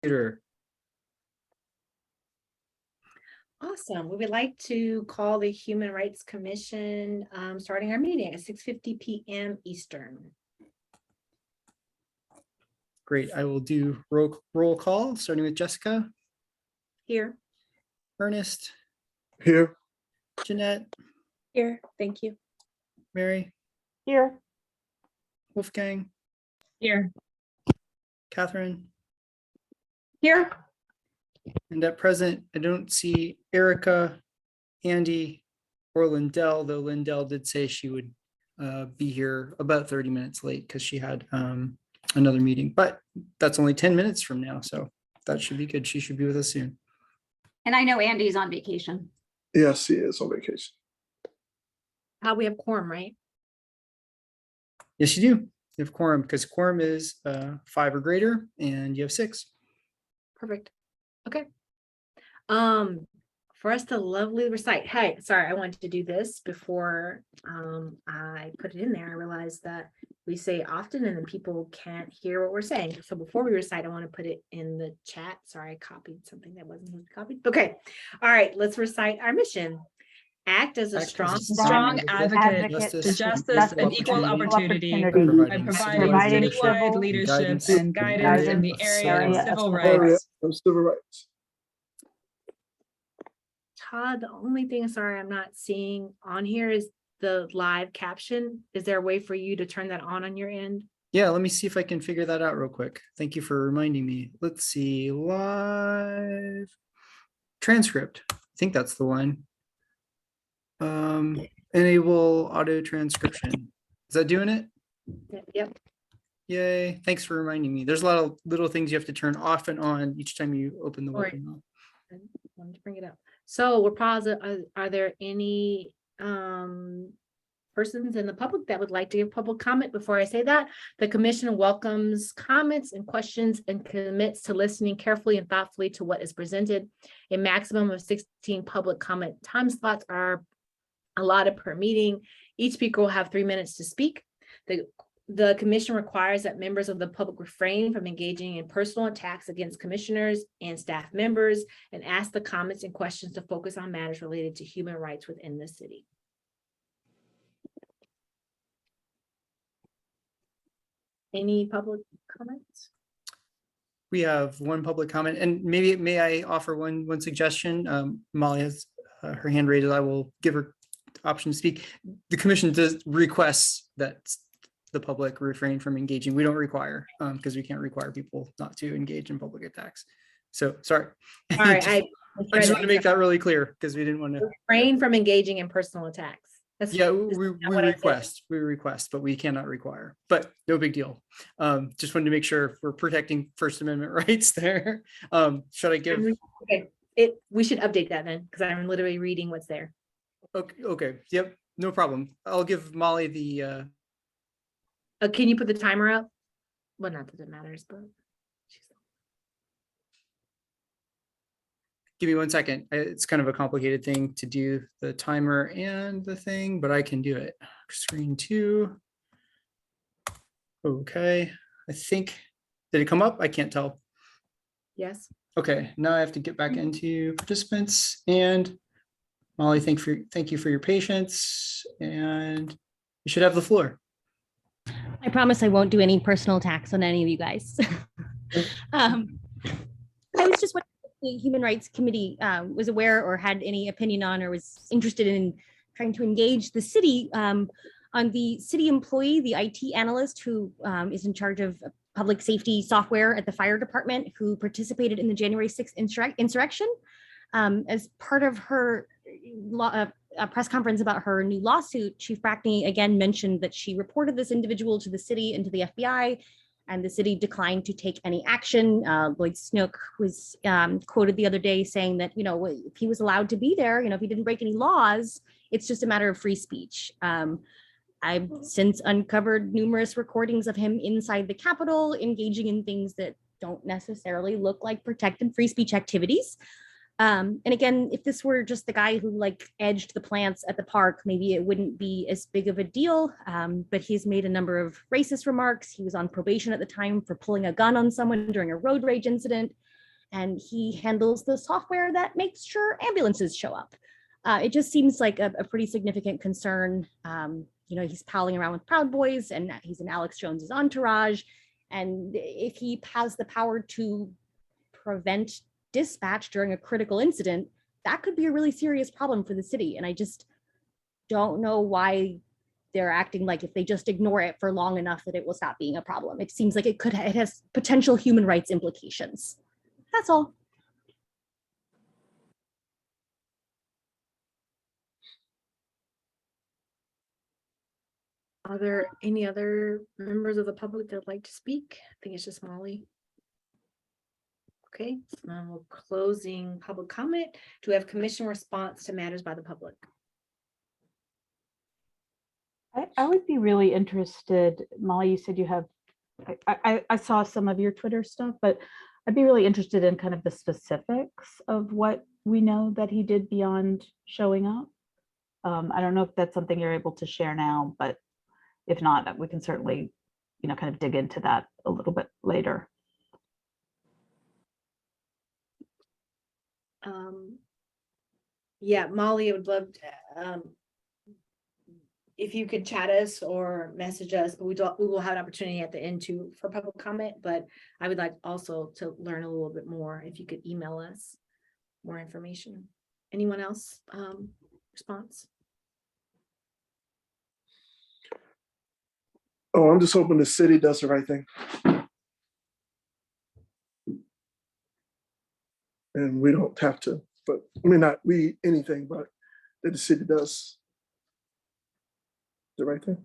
computer. Awesome. We would like to call the Human Rights Commission starting our meeting at 6:50 p.m. Eastern. Great. I will do roll call, starting with Jessica. Here. Ernest. Here. Jeanette. Here. Thank you. Mary. Here. Wolfgang. Here. Catherine. Here. And at present, I don't see Erica, Andy, or Lindell, though Lindell did say she would be here about 30 minutes late because she had another meeting, but that's only 10 minutes from now, so that should be good. She should be with us soon. And I know Andy's on vacation. Yes, he is on vacation. We have quorum, right? Yes, you do. You have quorum because quorum is 5 or greater, and you have 6. Perfect. Okay. For us to lovely recite. Hey, sorry, I wanted to do this before I put it in there. I realized that we say often and then people can't hear what we're saying. So before we recite, I want to put it in the chat. Sorry, I copied something that wasn't supposed to be copied. Okay. All right, let's recite our mission. Act as a strong advocate to justice and equal opportunity by providing citywide leadership and guidance in the area of civil rights. Todd, the only thing, sorry, I'm not seeing on here is the live caption. Is there a way for you to turn that on your end? Yeah, let me see if I can figure that out real quick. Thank you for reminding me. Let's see, live transcript. I think that's the one. Enable auto transcription. Is that doing it? Yep. Yay. Thanks for reminding me. There's a lot of little things you have to turn off and on each time you open the webinar. I wanted to bring it up. So we're pausing. Are there any persons in the public that would like to give public comment? Before I say that, the commission welcomes comments and questions and commits to listening carefully and thoughtfully to what is presented. A maximum of 16 public comment time slots are allotted per meeting. Each speaker will have 3 minutes to speak. The commission requires that members of the public refrain from engaging in personal attacks against commissioners and staff members and ask the comments and questions to focus on matters related to human rights within the city. Any public comments? We have one public comment, and maybe may I offer one suggestion? Molly has her hand raised. I will give her option to speak. The commission does request that the public refrain from engaging. We don't require, because we can't require people not to engage in public attacks. So sorry. All right, I just want to make that really clear because we didn't want to refrain from engaging in personal attacks. Yeah, we request, but we cannot require. But no big deal. Just wanted to make sure we're protecting First Amendment rights there. Should I give? Okay, we should update that then because I'm literally reading what's there. Okay. Yep. No problem. I'll give Molly the. Can you put the timer up? Well, not that it matters, but. Give me 1 second. It's kind of a complicated thing to do the timer and the thing, but I can do it. Screen 2. Okay. I think, did it come up? I can't tell. Yes. Okay. Now I have to get back into participants, and Molly, thank you for your patience, and you should have the floor. I promise I won't do any personal attacks on any of you guys. I was just wondering if the Human Rights Committee was aware or had any opinion on or was interested in trying to engage the city on the city employee, the IT analyst who is in charge of public safety software at the fire department, who participated in the January 6th insurrection. As part of her press conference about her new lawsuit, Chief Brackney again mentioned that she reported this individual to the city and to the FBI, and the city declined to take any action. Lloyd Snook was quoted the other day saying that, if he was allowed to be there, if he didn't break any laws, it's just a matter of free speech. I've since uncovered numerous recordings of him inside the Capitol engaging in things that don't necessarily look like protected free speech activities. And again, if this were just the guy who edged the plants at the park, maybe it wouldn't be as big of a deal. But he's made a number of racist remarks. He was on probation at the time for pulling a gun on someone during a road rage incident. and he handles the software that makes sure ambulances show up. It just seems like a pretty significant concern. He's palling around with Proud Boys, and he's in Alex Jones's entourage. And if he has the power to prevent dispatch during a critical incident, that could be a really serious problem for the city. And I just don't know why they're acting like if they just ignore it for long enough that it will stop being a problem. It seems like it has potential human rights implications. That's all. Are there any other members of the public that would like to speak? I think it's just Molly. Okay, so now we're closing public comment. Do we have commission response to matters by the public? I would be really interested, Molly, you said you have, I saw some of your Twitter stuff, but I'd be really interested in kind of the specifics of what we know that he did beyond showing up. I don't know if that's something you're able to share now, but if not, we can certainly, kind of dig into that a little bit later. Yeah, Molly, I would love to, if you could chat us or message us, but we will have an opportunity at the end for public comment, but I would like also to learn a little bit more. If you could email us more information. Anyone else response? Oh, I'm just hoping the city does the right thing. And we don't have to, but I mean, not we, anything, but that the city does the right thing.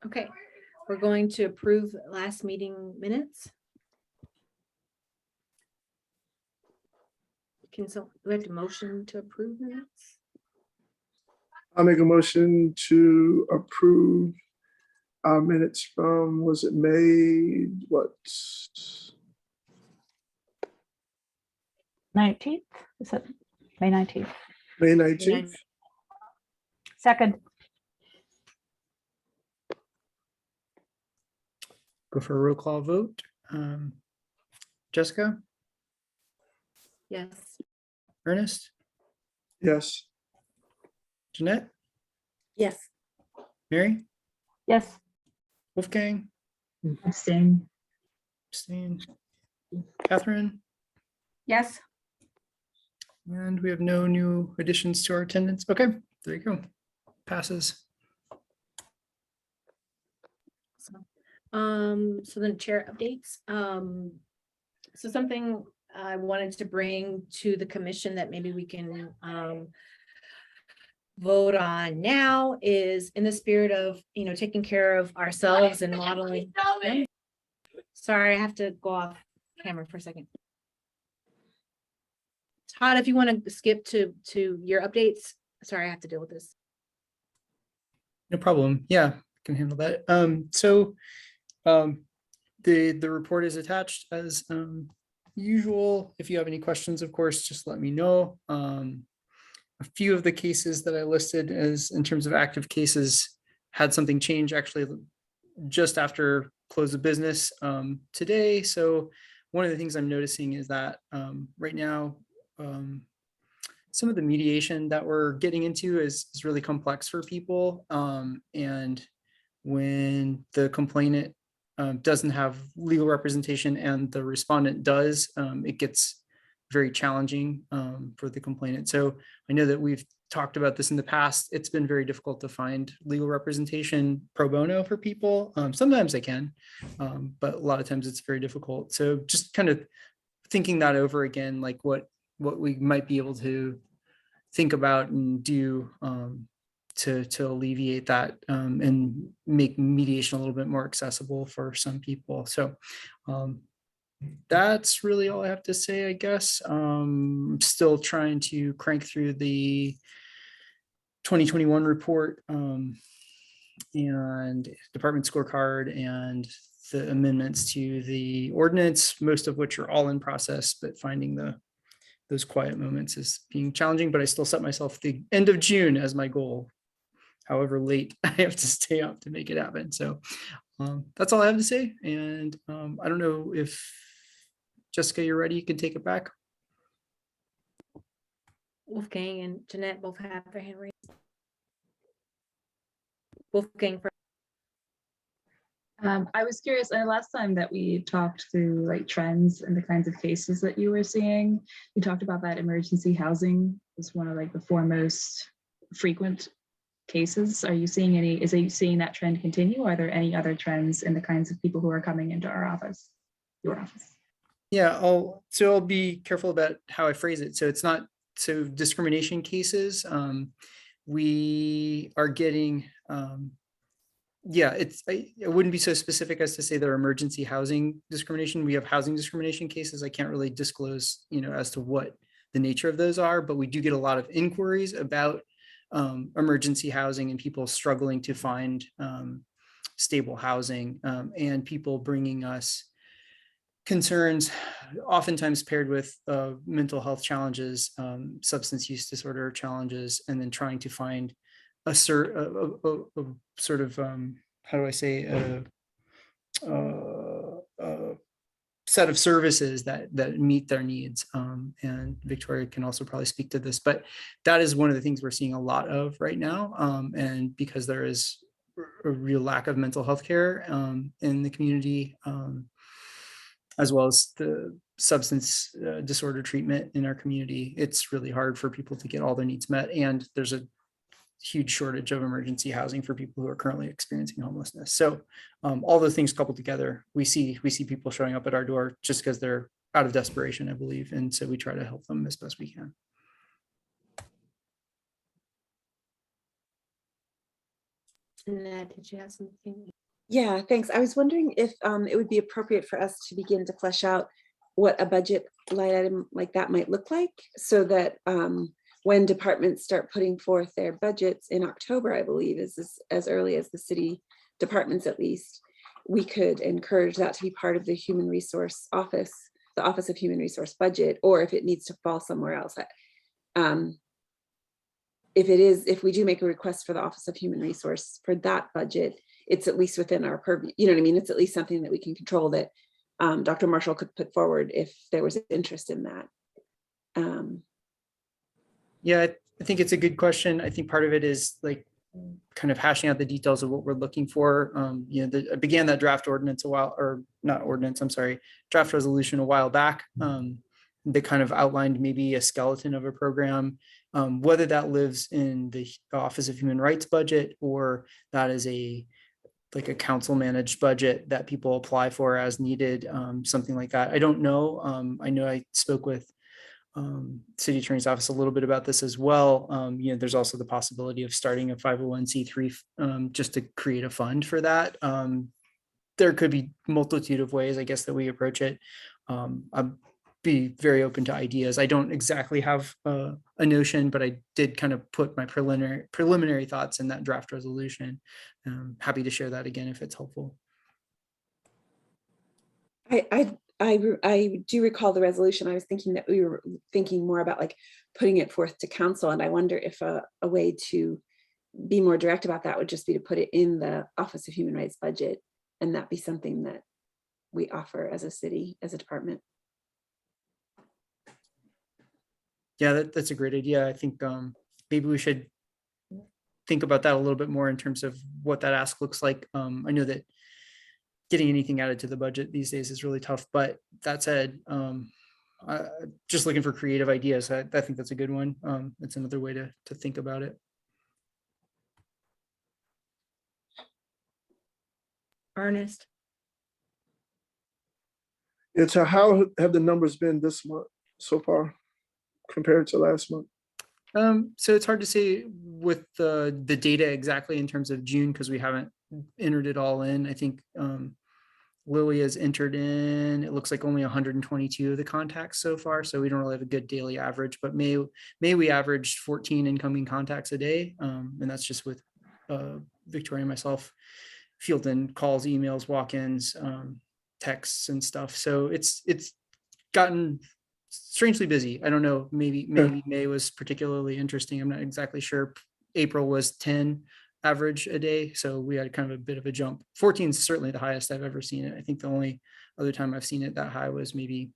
Okay, we're going to approve last meeting minutes. Do we have to motion to approve minutes? I'll make a motion to approve our minutes from, was it May, what? 19th, is that May 19th? May 19th? Second. Go for a roll call vote. Jessica, Yes. Ernest, Yes. Jeanette, Yes. Mary, Yes. Wolfgang, Abstain. Christine, Catherine, Yes. and we have no new additions to our attendance. Okay, there you go. Passes. So then chair updates. So something I wanted to bring to the commission that maybe we can vote on now is in the spirit of, taking care of ourselves and modeling. Sorry, I have to go off camera for a second. Todd, if you want to skip to your updates. Sorry, I have to deal with this. No problem. Yeah, can handle that. The report is attached as usual. If you have any questions, of course, just let me know. A few of the cases that I listed as in terms of active cases had something change actually just after close of business today. So one of the things I'm noticing is that right now, some of the mediation that we're getting into is really complex for people. And when the complainant doesn't have legal representation and the respondent does, it gets very challenging for the complainant. So I know that we've talked about this in the past. It's been very difficult to find legal representation pro bono for people. Sometimes they can, but a lot of times it's very difficult. So just kind of thinking that over again, like what we might be able to think about and do to alleviate that and make mediation a little bit more accessible for some people. So that's really all I have to say, I guess. Still trying to crank through the 2021 report and department scorecard and the amendments to the ordinance, most of which are all in process, but finding the those quiet moments as being challenging, but I still set myself the end of June as my goal. However late I have to stay up to make it happen. So that's all I have to say. And I don't know if Jessica, you're ready, you can take it back. Wolfgang and Jeanette both have their hand raised. Wolfgang first. I was curious, last time that we talked through like trends and the kinds of cases that you were seeing, you talked about that emergency housing was one of like the foremost frequent cases. Are you seeing are you seeing that trend continue? Are there any other trends in the kinds of people who are coming into our office, your office? Yeah, I'll be careful about how I phrase it. So it's not, so discrimination cases, we are getting, yeah, I wouldn't be so specific as to say they're emergency housing discrimination. We have housing discrimination cases. I can't really disclose, as to what the nature of those are, but we do get a lot of inquiries about emergency housing and people struggling to find stable housing, and people bringing us concerns, oftentimes paired with mental health challenges, substance use disorder challenges, and then trying to find a sort of how do I say a set of services that meet their needs. And Victoria can also probably speak to this, but that is one of the things we're seeing a lot of right now. And because there is a real lack of mental health care in the community, as well as the substance disorder treatment in our community, it's really hard for people to get all their needs met. And there's a huge shortage of emergency housing for people who are currently experiencing homelessness. So all those things coupled together, we see people showing up at our door just because they're out of desperation, I believe. And so we try to help them as best we can. Jeanette, did you have something? Yeah, thanks. I was wondering if it would be appropriate for us to begin to flesh out what a budget line item like that might look like, so that when departments start putting forth their budgets in October, I believe is this, as early as the city departments at least, we could encourage that to be part of the human resource office, the Office of Human Resource budget, or if it needs to fall somewhere else. If we do make a request for the Office of Human Resource for that budget, it's at least within our purview, you know what I mean? It's at least something that we can control, that Dr. Marshall could put forward if there was interest in that. Yeah, I think it's a good question. I think part of it is like kind of hashing out the details of what we're looking for. I began that draft ordinance draft resolution a while back. That kind of outlined maybe a skeleton of a program, whether that lives in the Office of Human Rights budget or that is a council managed budget that people apply for as needed, something like that. I don't know. I know I spoke with city attorney's office a little bit about this as well. There's also the possibility of starting a 501c3 just to create a fund for that. There could be multitude of ways, I guess, that we approach it. I'd be very open to ideas. I don't exactly have a notion, but I did kind of put my preliminary thoughts in that draft resolution. Happy to share that again if it's helpful. I do recall the resolution. I was thinking that we were thinking more about like putting it forth to council, and I wonder if a way to be more direct about that would just be to put it in the Office of Human Rights budget, and that be something that we offer as a city, as a department. Yeah, that's a great idea. I think maybe we should think about that a little bit more in terms of what that ask looks like. I know that getting anything added to the budget these days is really tough, but that said, just looking for creative ideas. I think that's a good one. It's another way to think about it. Ernest. Yeah, so how have the numbers been this month so far compared to last month? So it's hard to say with the data exactly in terms of June, because we haven't entered it all in. I think Lily has entered in, it looks like only 122 of the contacts so far. So we don't really have a good daily average, but May we averaged 14 incoming contacts a day. And that's just with Victoria and myself fielding calls, emails, walk-ins, texts and stuff. So it's gotten strangely busy. I don't know, maybe May was particularly interesting. I'm not exactly sure. April was 10 average a day, so we had kind of a bit of a jump. 14 is certainly the highest I've ever seen it. I think the only other time I've seen it that high was maybe,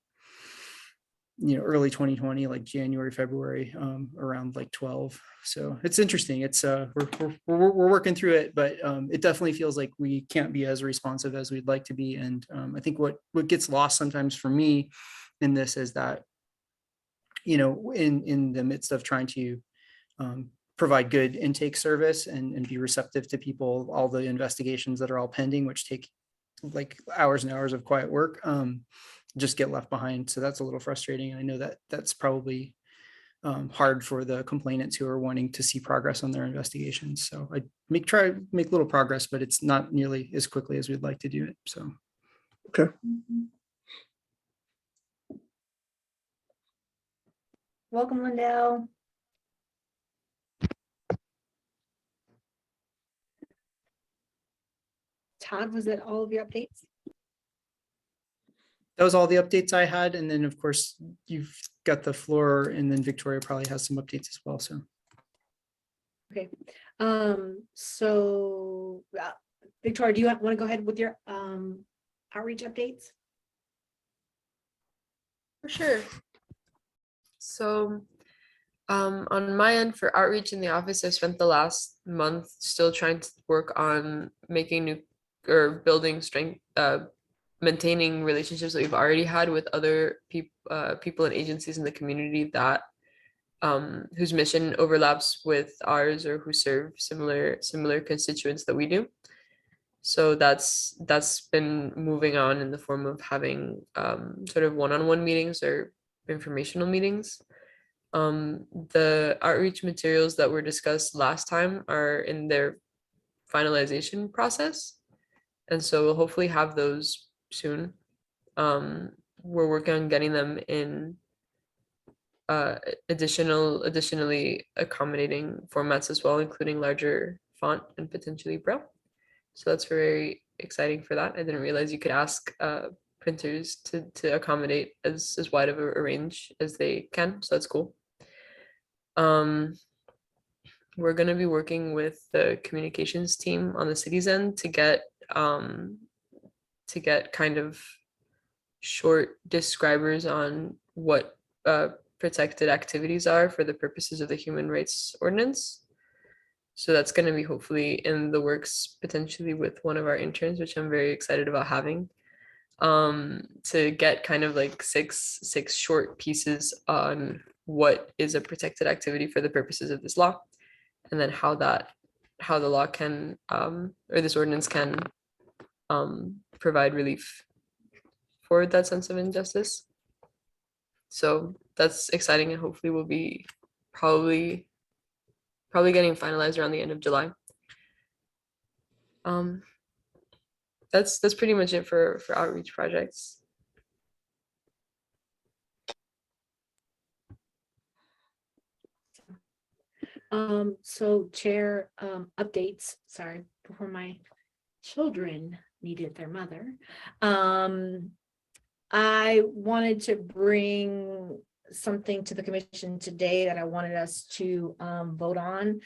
early 2020, like January, February, around like 12. So it's interesting. It's we're working through it, but it definitely feels like we can't be as responsive as we'd like to be. And I think what gets lost sometimes for me in this is that, in the midst of trying to provide good intake service and be receptive to people, all the investigations that are all pending, which take like hours and hours of quiet work, just get left behind. So that's a little frustrating. And I know that that's probably hard for the complainants who are wanting to see progress on their investigations. So I try to make little progress, but it's not nearly as quickly as we'd like to do it. So. Okay. Welcome, Lindell. Todd, was that all of your updates? That was all the updates I had. And then of course you've got the floor, and then Victoria probably has some updates as well. So. Okay. So Victoria, do you want to go ahead with your outreach updates? For sure. So on my end for outreach in the office, I've spent the last month still trying to work on making new or building strength, maintaining relationships that we've already had with other people and agencies in the community that whose mission overlaps with ours or who serve similar constituents that we do. So that's been moving on in the form of having sort of one-on-one meetings or informational meetings. The outreach materials that were discussed last time are in their finalization process, and so we'll hopefully have those soon. We're working on getting them in additionally accommodating formats as well, including larger font and potentially Braille. So that's very exciting for that. I didn't realize you could ask printers to accommodate as wide of a range as they can. So that's cool. We're going to be working with the communications team on the city's end to get kind of short describers on what protected activities are for the purposes of the human rights ordinance. So that's going to be hopefully in the works potentially with one of our interns, which I'm very excited about having, to get kind of like six short pieces on what is a protected activity for the purposes of this law, and then how the law can or this ordinance can provide relief for that sense of injustice. So that's exciting, and hopefully will be probably getting finalized around the end of July. That's pretty much it for outreach projects. So chair updates, sorry, before my children needed their mother. I wanted to bring something to the commission today that I wanted us to vote on.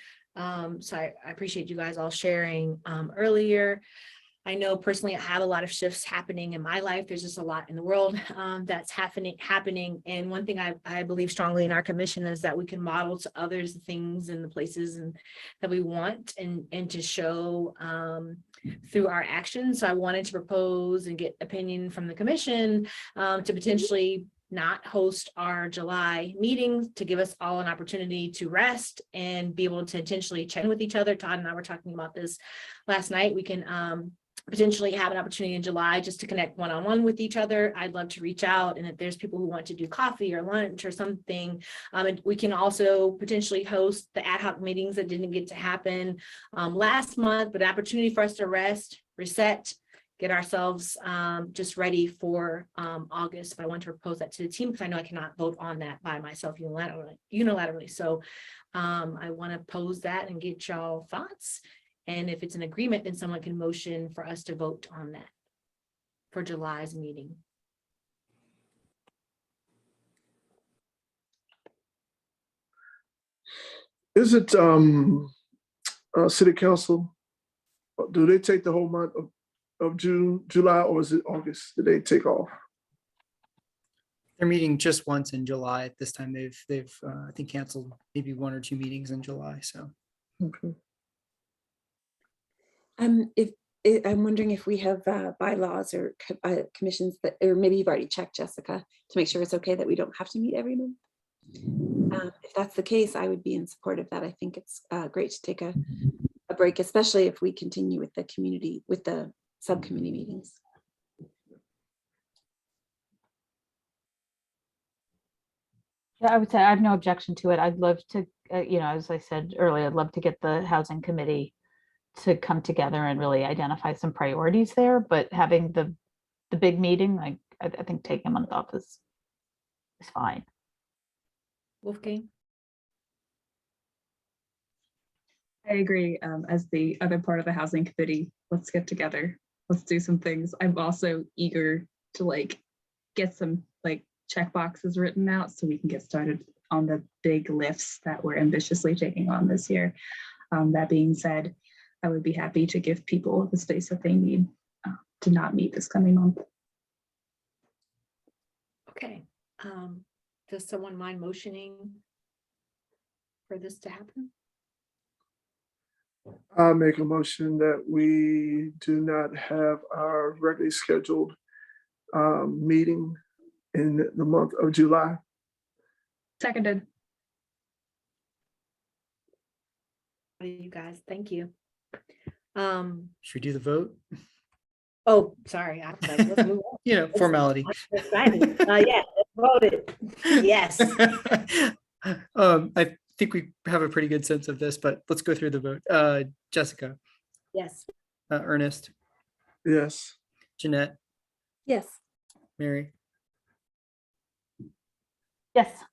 So I appreciate you guys all sharing earlier. I know personally I have a lot of shifts happening in my life. There's just a lot in the world that's happening. And one thing I believe strongly in our commission is that we can model to others the things and the places that we want and to show through our actions. So I wanted to propose and get opinion from the commission to potentially not host our July meetings, to give us all an opportunity to rest and be able to intentionally check in with each other. Todd and I were talking about this last night. We can potentially have an opportunity in July just to connect one-on-one with each other. I'd love to reach out, and if there's people who want to do coffee or lunch or something, and we can also potentially host the ad hoc meetings that didn't get to happen last month, but an opportunity for us to rest, reset, get ourselves just ready for August. But I want to propose that to the team because I know I cannot vote on that by myself unilaterally. So I want to pose that and get y'all thoughts. And if it's an agreement, then someone can motion for us to vote on that for July's meeting. Is it city council? Do they take the whole month of June, July, or is it August? Do they take off? They're meeting just once in July. At this time, they've I think canceled maybe 1 or 2 meetings in July. So Okay. I'm wondering if we have bylaws or commissions that, or maybe you've already checked, Jessica, to make sure it's okay that we don't have to meet every month. If that's the case, I would be in support of that. I think it's great to take a break, especially if we continue with the community, with the subcommittee meetings. Yeah, I would say I have no objection to it. I'd love to, as I said earlier, I'd love to get the housing committee to come together and really identify some priorities there. But having the big meeting, like I think taking a month off is fine. Wolfgang? I agree. As the other part of the housing committee, let's get together. Let's do some things. I'm also eager to get some check boxes written out so we can get started on the big lifts that we're ambitiously taking on this year. That being said, I would be happy to give people the space that they need to not meet this coming month. Okay. Does someone mind motioning for this to happen? I make a motion that we do not have our regularly scheduled meeting in the month of July. Seconded. You guys, thank you. should we do the vote? Oh, sorry. I was like, let's move on. Formality. I'm excited. Yeah, voted. Yes. I think we have a pretty good sense of this, but let's go through the vote. Jessica, Yes. Ernest, Yes. Jeanette, Yes. Mary, Yes.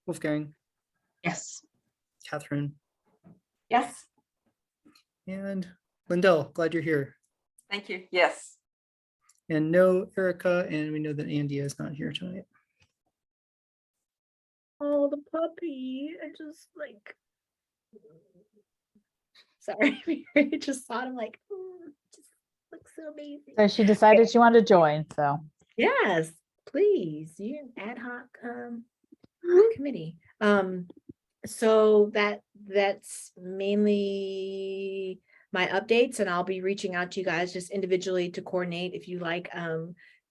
Wolfgang, Yes. Catherine, Yes. and Lindell. Glad you're here. Thank you. Yes. And no Erica, and we know that Andy is not here tonight. Oh, the puppy. I just sorry. I just saw him just looks so amazing. So she decided she wanted to join, so. Yes, please. You're an ad hoc committee. So that's mainly my updates, and I'll be reaching out to you guys just individually to coordinate if you like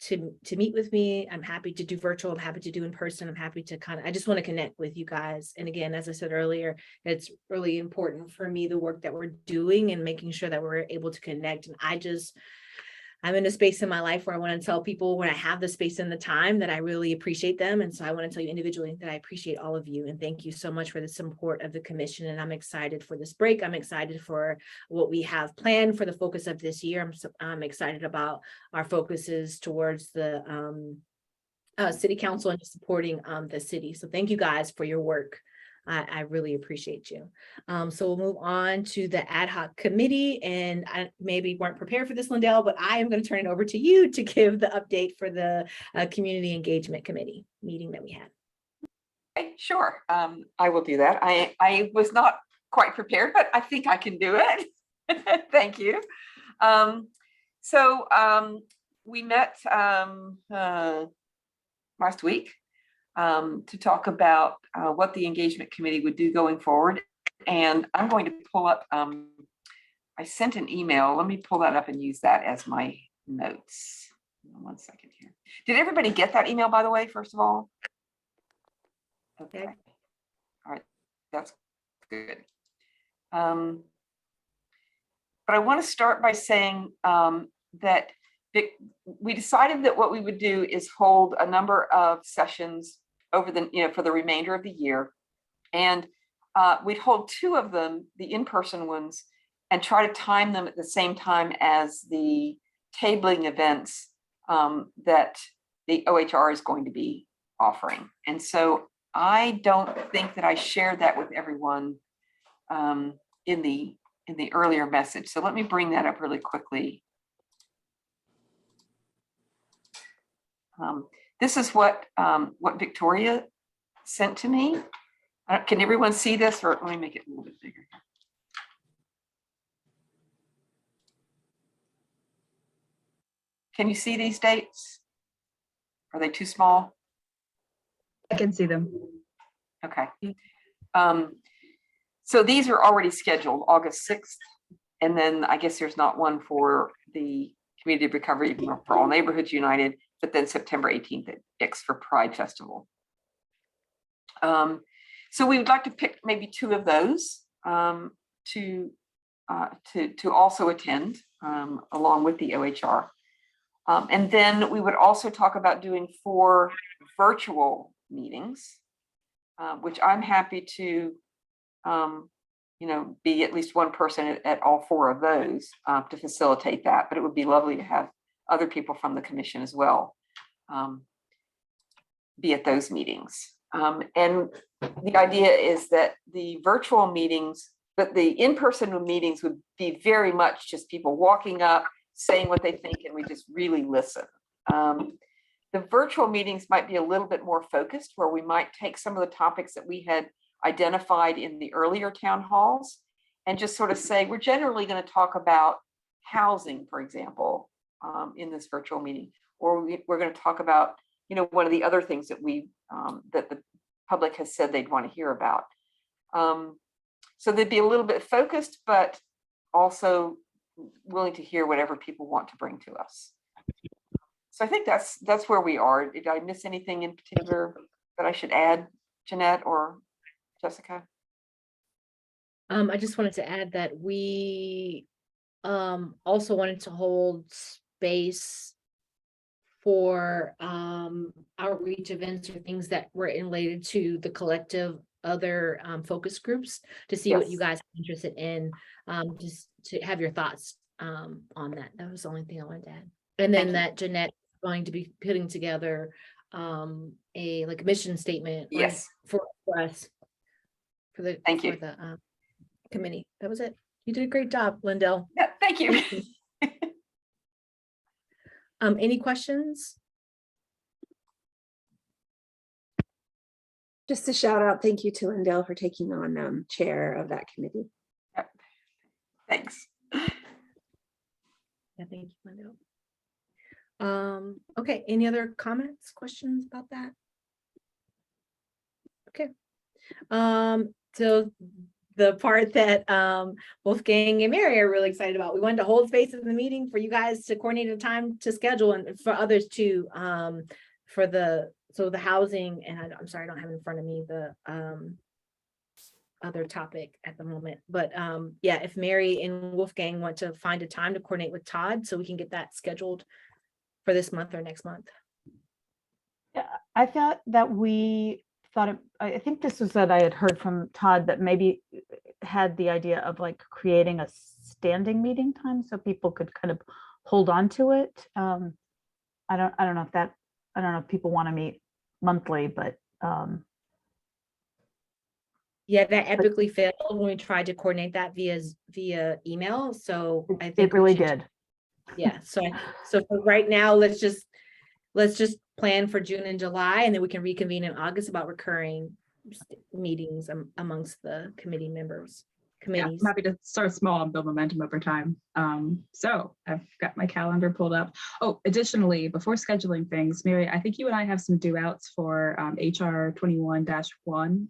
to meet with me. I'm happy to do virtual, I'm happy to do in person, I'm happy to I just want to connect with you guys. And again, as I said earlier, it's really important for me, the work that we're doing and making sure that we're able to connect. And I'm in a space in my life where I want to tell people when I have the space and the time that I really appreciate them. And so I want to tell you individually that I appreciate all of you. And thank you so much for the support of the commission. And I'm excited for this break. I'm excited for what we have planned for the focus of this year. I'm excited about our focuses towards the city council and supporting the city. So thank you guys for your work. I really appreciate you. So we'll move on to the ad hoc committee, and I maybe weren't prepared for this, Lindell, but I am going to turn it over to you to give the update for the community engagement committee meeting that we had. Okay, sure. I will do that. I was not quite prepared, but I think I can do it. Thank you. We met last week to talk about what the engagement committee would do going forward. And I'm going to pull up, I sent an email. Let me pull that up and use that as my notes. 1 second here. Did everybody get that email, by the way, first of all? Okay. All right, that's good. But I want to start by saying that we decided that what we would do is hold a number of sessions over for the remainder of the year. And we'd hold 2 of them, the in-person ones, and try to time them at the same time as the tabling events that the OHR is going to be offering. And so I don't think that I shared that with everyone in the earlier message. So let me bring that up really quickly. This is what Victoria sent to me. Can everyone see this, or let me make it a little bit bigger? Can you see these dates? Are they too small? I can see them. Okay. So these are already scheduled, August 6th. And then I guess there's not one for the Community Recovery for All Neighborhoods United, but then September 18th at X for Pride Festival. So we would like to pick maybe 2 of those to also attend along with the OHR. And then we would also talk about doing 4 virtual meetings, which I'm happy to, be at least one person at all 4 of those to facilitate that. But it would be lovely to have other people from the commission as well be at those meetings. And the idea is that the virtual meetings, but the in-person meetings would be very much just people walking up, saying what they think, and we just really listen. The virtual meetings might be a little bit more focused, where we might take some of the topics that we had identified in the earlier town halls and just sort of say, we're generally going to talk about housing, for example, in this virtual meeting, or we're going to talk about, one of the other things that that the public has said they'd want to hear about. So they'd be a little bit focused, but also willing to hear whatever people want to bring to us. So I think that's where we are. Did I miss anything in particular that I should add, Jeanette or Jessica? I just wanted to add that we also wanted to hold space for outreach events or things that were related to the collective other focus groups to see what you guys are interested in, just to have your thoughts on that. That was the only thing I wanted to add. And then that Jeanette is going to be putting together a mission statement for us for the committee. That was it. You did a great job, Lindell. Yeah, thank you. Any questions? Just a shout out, thank you to Lindell for taking on chair of that committee. Yep. Thanks. Yeah, thank you, Lindell. Okay, any other comments, questions about that? Okay. So the part that Wolfgang and Mary are really excited about, we wanted to hold space in the meeting for you guys to coordinate a time to schedule, and for others too, for the housing, and I'm sorry, I don't have in front of me the other topic at the moment, but yeah, if Mary and Wolfgang want to find a time to coordinate with Todd so we can get that scheduled for this month or next month. Yeah, I thought that I think this was that I had heard from Todd that maybe had the idea of creating a standing meeting time so people could kind of hold on to it. I don't know if people want to meet monthly, but yeah, that epically failed when we tried to coordinate that via email. So I think it really did. Yeah. So for right now, let's just plan for June and July, and then we can reconvene in August about recurring meetings amongst the committee members. Committees. Yeah, I'm happy to start small and build momentum over time. So I've got my calendar pulled up. Oh, additionally, before scheduling things, Mary, I think you and I have some due outs for HR 21-1.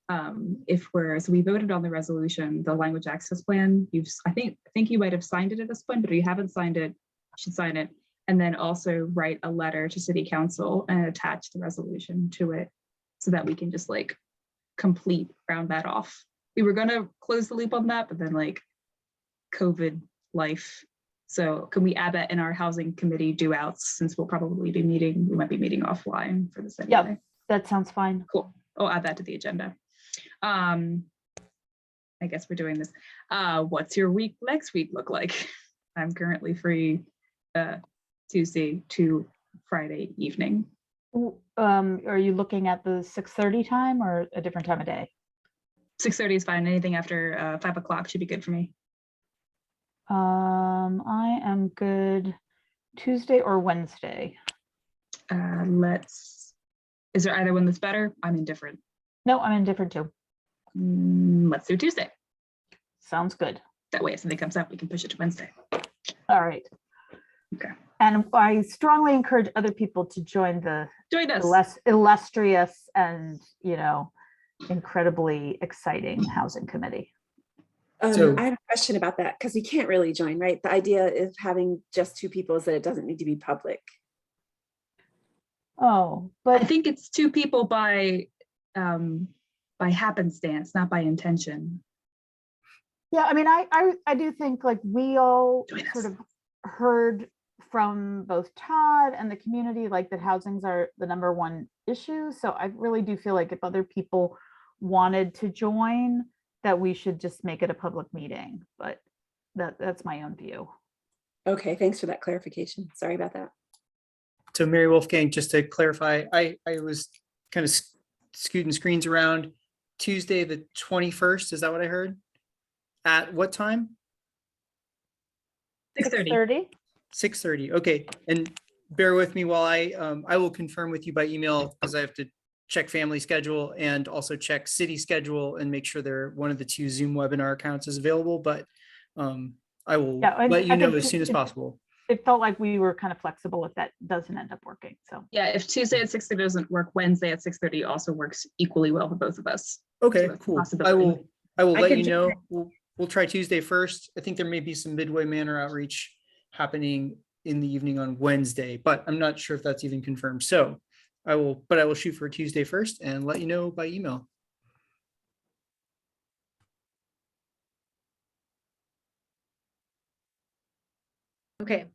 So we voted on the resolution, the language access plan. I think you might have signed it at this point, but if you haven't signed it, you should sign it. And then also write a letter to City Council and attach the resolution to it so that we can just round that off. We were going to close the loop on that, but then COVID life. So can we add that in our housing committee due outs, since we might be meeting offline for this anyway. Yeah, that sounds fine. Cool. I'll add that to the agenda. I guess we're doing this. What's your week next week look like? I'm currently free Tuesday to Friday evening. Are you looking at the 6:30 time or a different time of day? 6:30 is fine. Anything after 5 o'clock should be good for me. I am good Tuesday or Wednesday. Is there either one that's better? I'm indifferent. No, I'm indifferent too. Let's do Tuesday. Sounds good. That way if something comes up, we can push it to Wednesday. All right. Okay. And I strongly encourage other people to join the Join us. less illustrious and, incredibly exciting housing committee. So- I have a question about that because we can't really join, right? The idea of having just 2 people is that it doesn't need to be public. Oh, I but think it's 2 people by happenstance, not by intention. yeah, I mean, I do think like we all Join sort us. of heard from both Todd and the community, like that housings are the #1 issue. So I really do feel like if other people wanted to join, that we should just make it a public meeting, but that's my own view. Okay, thanks for that clarification. Sorry about that. So Mary Wolfgang, just to clarify, I was kind of scooting screens around Tuesday, the 21st. Is that what I heard? At what time? 6:30. 6:30? 6:30. Okay. And bear with me while I will confirm with you by email because I have to check family schedule and also check city schedule and make sure one of the 2 Zoom webinar accounts is available, but I will Yeah, and let you I know think as soon as it- possible. It felt like we were kind of flexible if that doesn't end up working. So Yeah, if Tuesday at 6:30 doesn't work, Wednesday at 6:30 also works equally well for both of us. Okay, So it's a cool. possibility. I will I let can you join. know. We'll try Tuesday first. I think there may be some Midway Manor outreach happening in the evening on Wednesday, but I'm not sure if that's even confirmed. So I will shoot for Tuesday first and let you know by email. Okay.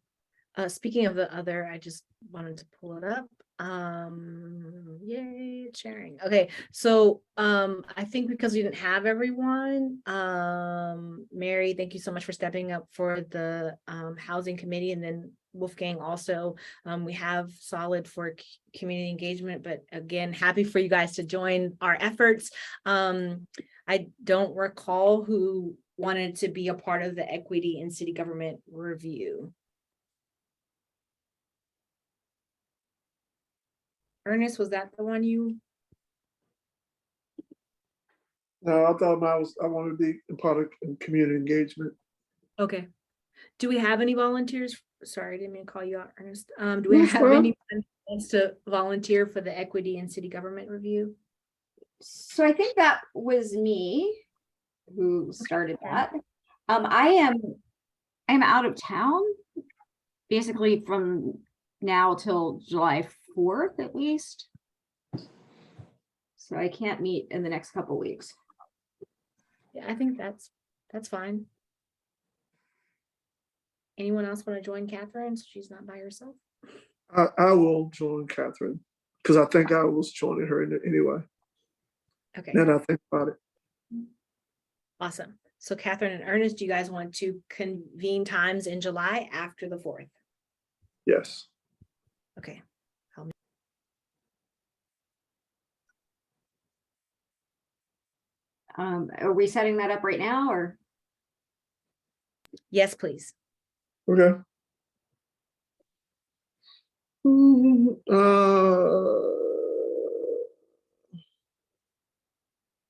Speaking of the other, I just wanted to pull it up. Yay, it's sharing. Okay, so I think because we didn't have everyone, Mary, thank you so much for stepping up for the housing committee, and then Wolfgang also. We have solid for community engagement, but again, happy for you guys to join our efforts. I don't recall who wanted to be a part of the equity in city government review. Ernest, was that the one you? No, I thought I wanted to be a part of community engagement. Okay. Do we have any volunteers? Sorry, I didn't mean to call you out, Ernest. Do we That's have fine. anyone who wants to volunteer for the equity and city government review? So I think that was me who started that. I'm out of town basically from now till July 4th at least. So I can't meet in the next couple weeks. Yeah, I think that's fine. Anyone else want to join Catherine so she's not by herself? I will join Catherine because I think I was joining her anyway. Okay, Then I think about it. awesome. So Catherine and Ernest, do you guys want to convene times in July after the 4th? Yes. Okay. Are we setting that up right now or? Yes, please. Okay. You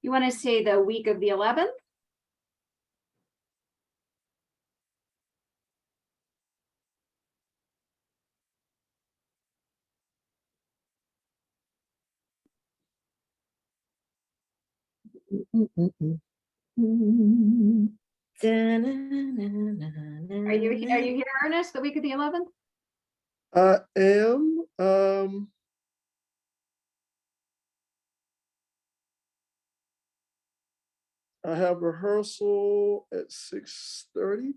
want to say the week of the 11th? Are you here, Ernest, the week of the 11th? I am. I have rehearsal at 6:30.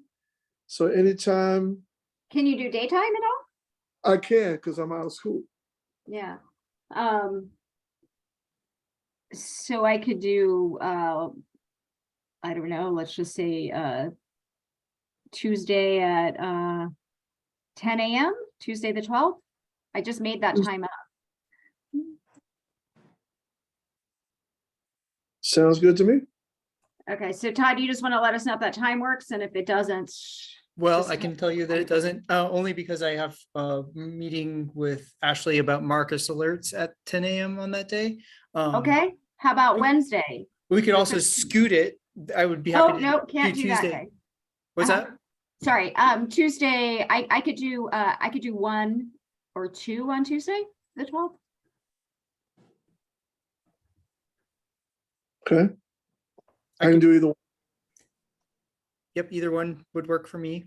So anytime Can you do daytime at all? I can, because I'm out of school. Yeah. So I could do, I don't know, let's just say, Tuesday at, 10 a.m., Tuesday the 12th. I just made that time up. Sounds good to me. Okay, so Todd, you just want to let us know if that time works, and if it doesn't. Well, just I can tell you that it doesn't, only because I have a meeting with Ashley about Marcus alerts at 10 a.m. on that day. Okay, how about Wednesday? We could also scoot it. I would be Oh, happy to no, can't do that Tuesday. day. What's that? Sorry, Tuesday, I could do 1 or 2 on Tuesday, the 12th. Okay, I I can could- do either. One. Yep, either one would work for me.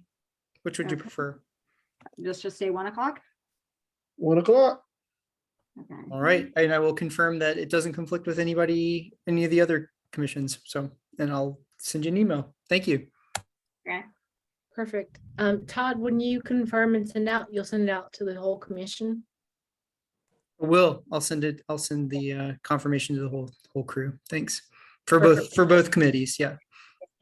Which would you Okay. prefer? Let's just say 1 o'clock. 1 o'clock. Okay. All right, and I will confirm that it doesn't conflict with any of the other commissions. So, and I'll send you an email. Thank you. Perfect. Todd, when you confirm and send out, you'll send it out to the whole commission. I'll send it. I'll send the confirmation to the whole crew. Thanks for both committees. Yeah.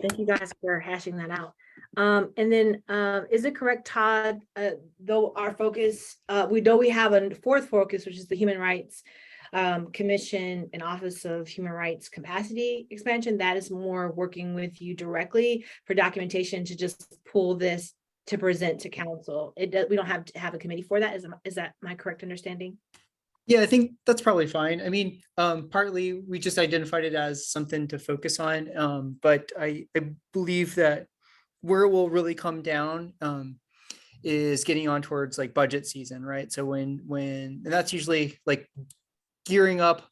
Thank you guys for hashing that out. And then, is it correct, Todd, though our focus, we have a fourth focus, which is the Human Rights Commission and Office of Human Rights Capacity Expansion, that is more working with you directly for documentation to just pull this to present to council. We don't have to have a committee for that. Is that my correct understanding? Yeah, I think that's probably fine. I mean, partly we just identified it as something to focus on. But I believe that where it will really come down is getting on towards like budget season, right? So when and that's usually like gearing up.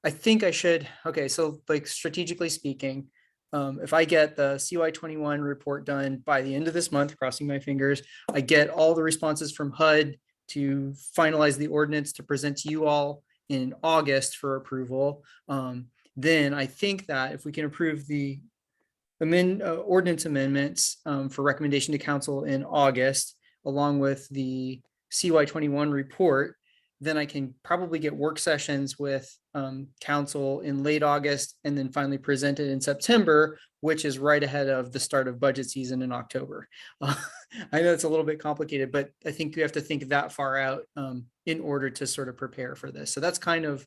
I think I should, okay, so like strategically speaking, if I get the CY21 report done by the end of this month, crossing my fingers, I get all the responses from HUD to finalize the ordinance to present to you all in August for approval. Then I think that if we can approve the ordinance amendments for recommendation to council in August, along with the CY21 report, then I can probably get work sessions with council in late August and then finally present it in September, which is right ahead of the start of budget season in October. I know it's a little bit complicated, but I think we have to think that far out in order to sort of prepare for this. So that's kind of,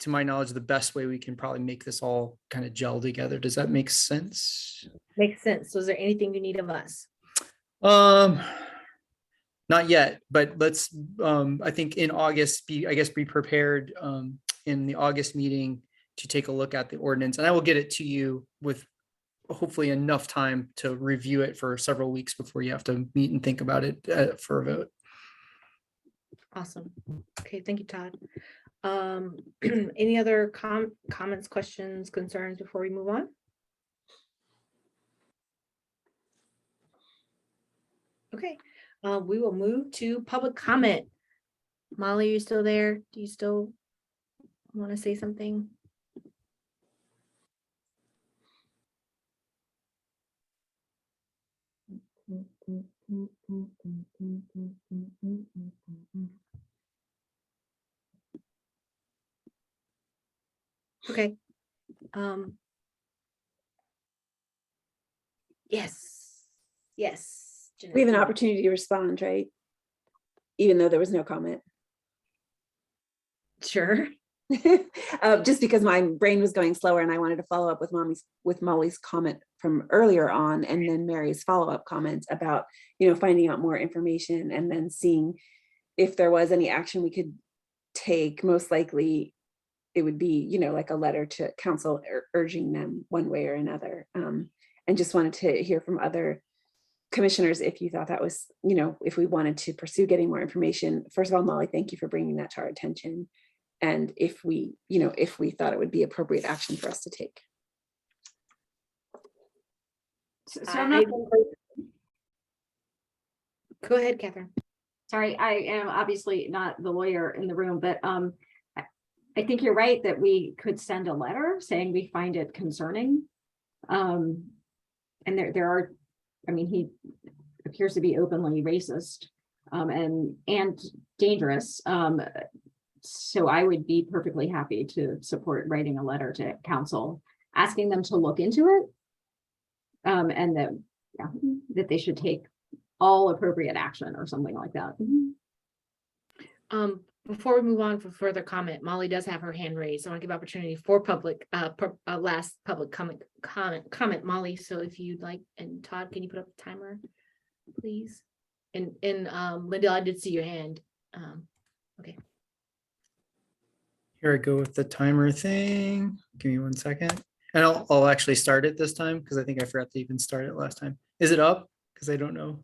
to my knowledge, the best way we can probably make this all kind of gel together. Does that make sense? Makes sense. So is there anything you need of us? Not yet, but let's, I think in August, be prepared in the August meeting to take a look at the ordinance. And I will get it to you with hopefully enough time to review it for several weeks before you have to meet and think about it for a vote. Awesome. Okay, thank you, Todd. Any other comments, questions, concerns before we move on? Okay, we will move to public comment. Molly, are you still there? Do you still want to say something? Okay. Yes. We have an Jeanette. opportunity to respond, right? Even though there was no comment. Sure. Just because my brain was going slower and I wanted to follow up with Molly's comment from earlier on, and then Mary's follow-up comments about, finding out more information and then seeing if there was any action we could take. Most likely it would be, like a letter to council urging them one way or another. And just wanted to hear from other commissioners if you thought that was, if we wanted to pursue getting more information. First of all, Molly, thank you for bringing that to our attention. And if we thought it would be appropriate action for us to take. So I'm not, Go ahead, Catherine. sorry, I am obviously not the lawyer in the room, but I think you're right that we could send a letter saying we find it concerning. And there are, he appears to be openly racist and dangerous. So I would be perfectly happy to support writing a letter to council, asking them to look into it. And that they should take all appropriate action or something like that. Before we move on for further comment, Molly does have her hand raised. I want to give opportunity for public, last public comment, Molly. So if you'd like, and Todd, can you put up the timer, please? And Linda, I did see your hand. Okay. Here I go with the timer thing. Give me 1 second. And I'll actually start it this time because I think I forgot to even start it last time. Is it up? Because I don't know.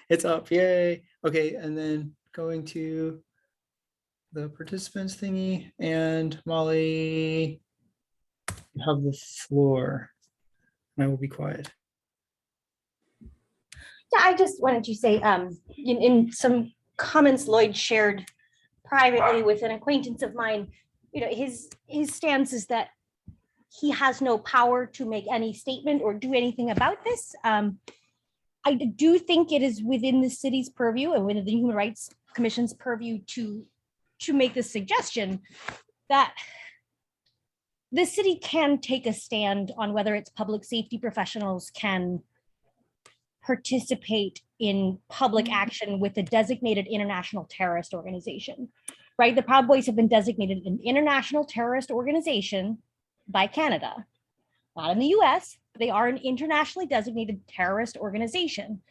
It's up, yay. Okay, and then going to the participants thingy, and Molly, you have the floor. And I will be quiet. Yeah, I just wanted to say, in some comments Lloyd shared privately with an acquaintance of mine, his stance is that he has no power to make any statement or do anything about this. I do think it is within the city's purview and within the Human Rights Commission's purview to make this suggestion that the city can take a stand on whether its public safety professionals can participate in public action with a designated international terrorist organization, right? The Proud Boys have been designated an international terrorist organization by Canada, not in the US, but they are an internationally designated terrorist organization.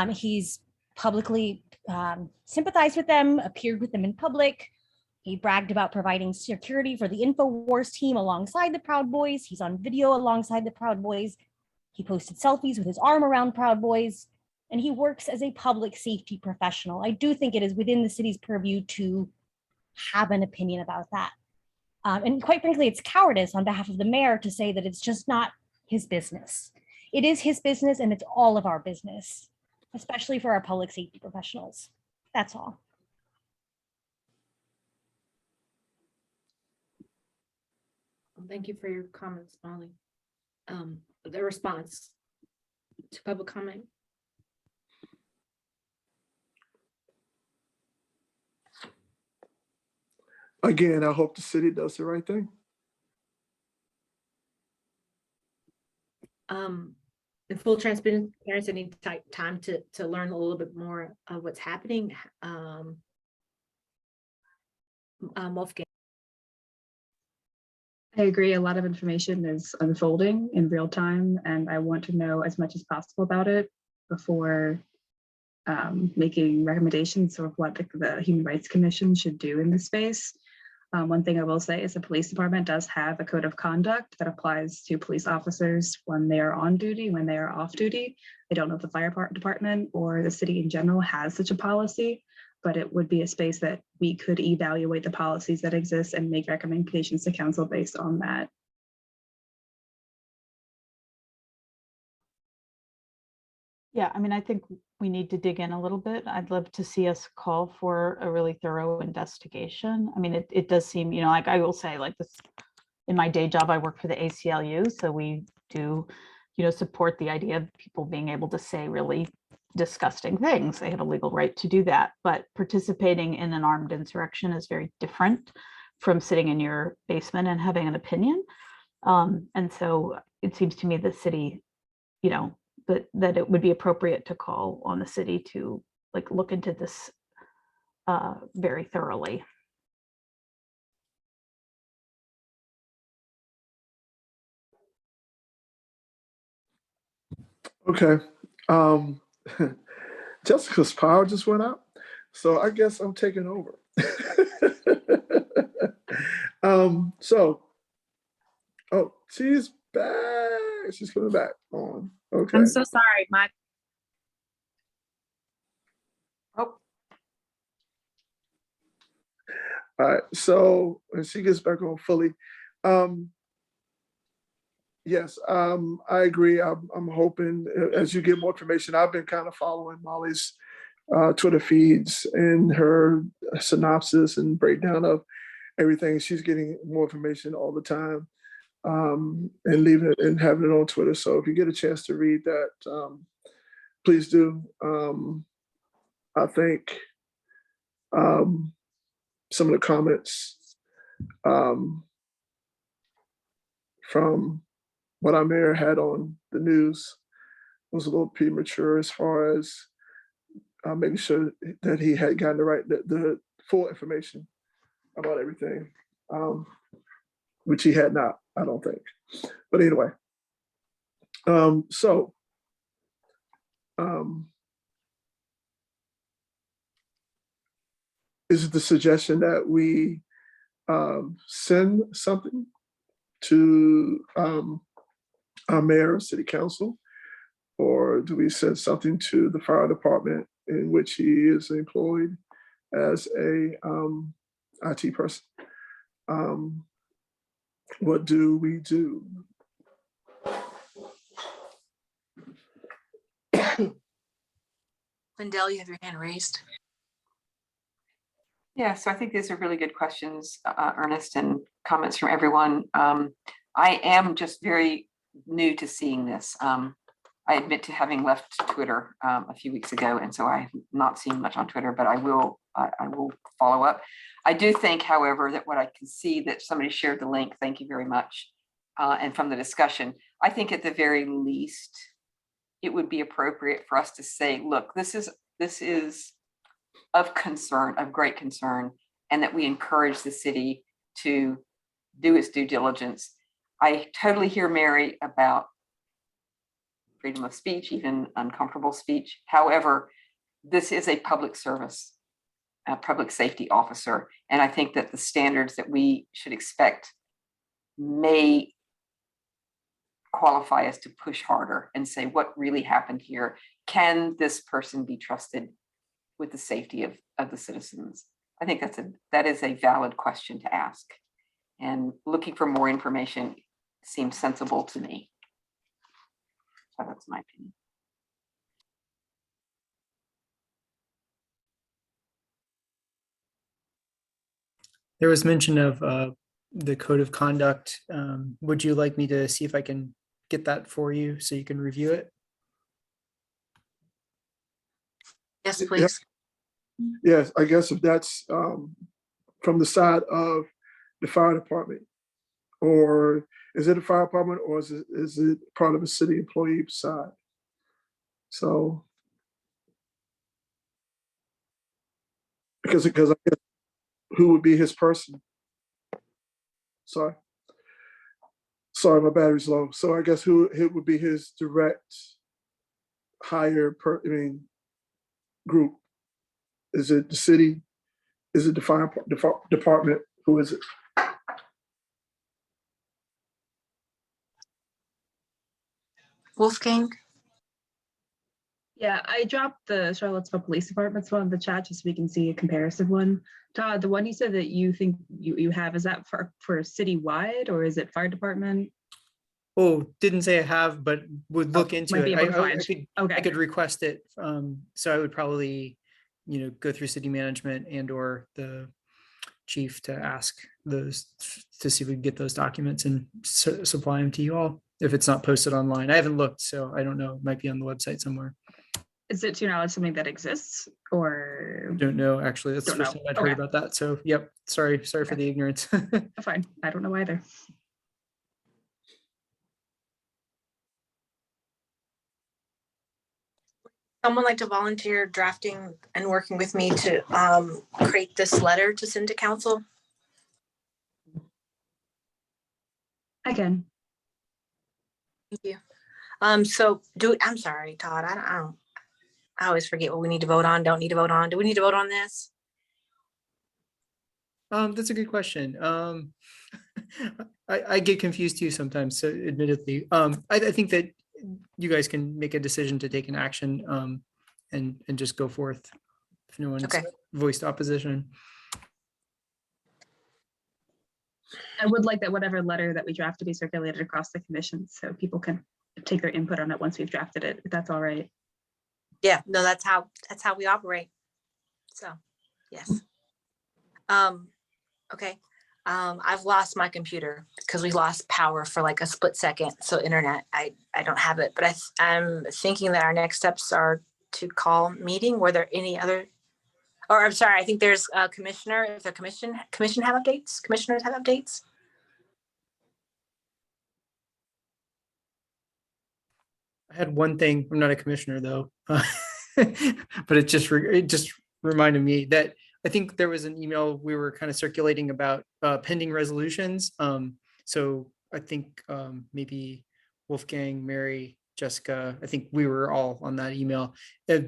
He's publicly sympathized with them, appeared with them in public. He bragged about providing security for the InfoWars team alongside the Proud Boys. He's on video alongside the Proud Boys. He posted selfies with his arm around Proud Boys, and he works as a public safety professional. I do think it is within the city's purview to have an opinion about that. And quite frankly, it's cowardice on behalf of the mayor to say that it's just not his business. It is his business, and it's all of our business, especially for our public safety professionals. That's all. Thank you for your comments, Molly. The response to public comment. Again, I hope the city does the right thing. In full transparency, I need time to learn a little bit more of what's happening. Wolfgang. I agree. A lot of information is unfolding in real time, and I want to know as much as possible about it before making recommendations of what the Human Rights Commission should do in this space. One thing I will say is the police department does have a code of conduct that applies to police officers when they are on duty, when they are off duty. I don't know if the fire department or the city in general has such a policy, but it would be a space that we could evaluate the policies that exist and make recommendations to council based on that. Yeah, I mean, I think we need to dig in a little bit. I'd love to see us call for a really thorough investigation. I mean, it does seem, like I will say, like this, in my day job, I work for the ACLU, so we do, support the idea of people being able to say really disgusting things. They have a legal right to do that, but participating in an armed insurrection is very different from sitting in your basement and having an opinion. And so it seems to me the city, that it would be appropriate to call on the city to look into this very thoroughly. Okay. Jessica's power just went out, so I guess I'm taking over. Oh, she's back. She's coming back on. Okay. I'm so sorry, my. Oh, All right. So when she gets back on fully, yes, I agree. I'm hoping as you get more information. I've been kind of following Molly's Twitter feeds and her synopsis and breakdown of everything. She's getting more information all the time, and leaving it and having it on Twitter. So if you get a chance to read that, please do. I think some of the comments from what our mayor had on the news was a little premature as far as making sure that he had gotten the full information about everything, which he had not, I don't think. But anyway, is it the suggestion that we send something to our mayor, city council? Or do we send something to the fire department in which he is employed as a IT person? What do we do? Lindell, you have your hand raised. Yeah, so I think these are really good questions, Ernest, and comments from everyone. I am just very new to seeing this. I admit to having left Twitter a few weeks ago, and so I have not seen much on Twitter, but I will follow up. I do think, however, that what I can see that somebody shared the link, thank you very much, and from the discussion, I think at the very least, it would be appropriate for us to say, look, this is of concern, of great concern, and that we encourage the city to do its due diligence. I totally hear Mary about freedom of speech, even uncomfortable speech. However, this is a public service, a public safety officer. And I think that the standards that we should expect may qualify us to push harder and say what really happened here. Can this person be trusted with the safety of the citizens? I think that is a valid question to ask. And looking for more information seems sensible to me. So that's my opinion. There was mention of the code of conduct. Would you like me to see if I can get that for you so you can review it? Yes, please. Yes, I guess if that's from the side of the fire department, or is it a fire department, or is it part of a city employee side? So, because I guess who would be his person? Sorry, my battery's low. So I guess who it would be his direct hire group? Is it the city? Is it the fire department? Who is it? Wolfgang? Yeah, I dropped the Charlottesville Police Department's one in the chat just so we can see a comparative one. Todd, the one you said that you think you have, is that for citywide or is it fire department? Oh, didn't say I have, but would look into might be it. able to I find. I Okay. could request it. So I would probably, go through city management and or the chief to ask those, to see if we can get those documents and supply them to you all. If it's not posted online, I haven't looked, so I don't know. It might be on the website somewhere. Is it to your knowledge something that exists or? Don't know, actually. That's the Don't first know. time I'd heard Okay. about that. So, yep. Sorry for Okay. the ignorance. Fine, I don't know either. Someone like to volunteer drafting and working with me to create this letter to send to council? I can. Thank you. So I'm sorry, Todd, I always forget what we need to vote on, don't need to vote on. Do we need to vote on this? That's a good question. I get confused too sometimes, so admittedly. I think that you guys can make a decision to take an action and just go forth if no one's Okay. voiced opposition. I would like that whatever letter that we draft to be circulated across the commission so people can take their input on it once we've drafted it, if that's all right. Yeah, no, that's how we operate. So, yes. Okay. I've lost my computer because we lost power for like a split second. So internet, I don't have it, but I'm thinking that our next steps are to call meeting. Were there any other, or I'm sorry, I think there's a commissioner, if the commission have updates, commissioners have updates. I had one thing. I'm not a commissioner though, but it just reminded me that I think there was an email we were kind of circulating about pending resolutions. So I think maybe Wolfgang, Mary, Jessica, I think we were all on that email.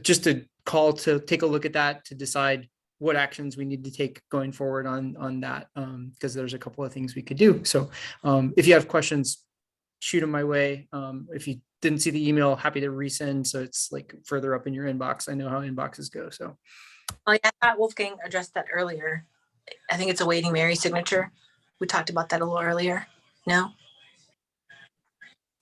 Just a call to take a look at that to decide what actions we need to take going forward on that, because there's a couple of things we could do. So if you have questions, shoot them my way. If you didn't see the email, happy to resend. So it's like further up in your inbox. I know how inboxes go. So Oh, yeah, I thought Wolfgang addressed that earlier. I think it's awaiting Mary's signature. We talked about that a little earlier. No?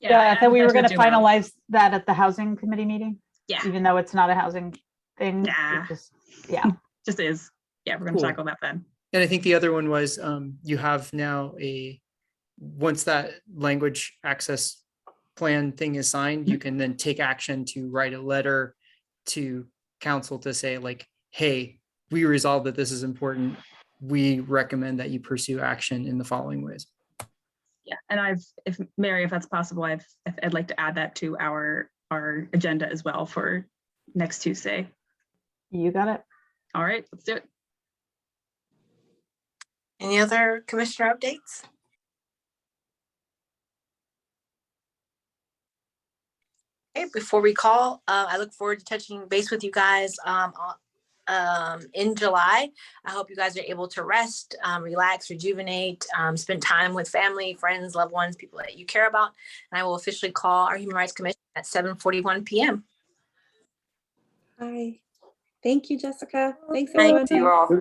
Yeah, I thought we were going to do well. finalize that at the housing committee meeting, Yeah, even though it's not a housing thing. Nah. It just, yeah. just is. Yeah, we're gonna Cool. tackle that then. and I think the other one was you have now once that language access plan thing is signed, you can then take action to write a letter to council to say like, hey, we resolved that this is important. We recommend that you pursue action in the following ways. Yeah, and if Mary, if that's possible, I'd like to add that to our agenda as well for next Tuesday. You got it. All right, let's do it. Any other commissioner updates? Okay, before we call, I look forward to touching base with you guys in July. I hope you guys are able to rest, relax, rejuvenate, spend time with family, friends, loved ones, people that you care about. And I will officially call our Human Rights Commission at 7:41 p.m. Hi. Thank you, Jessica. Thanks, Thank everyone. you all.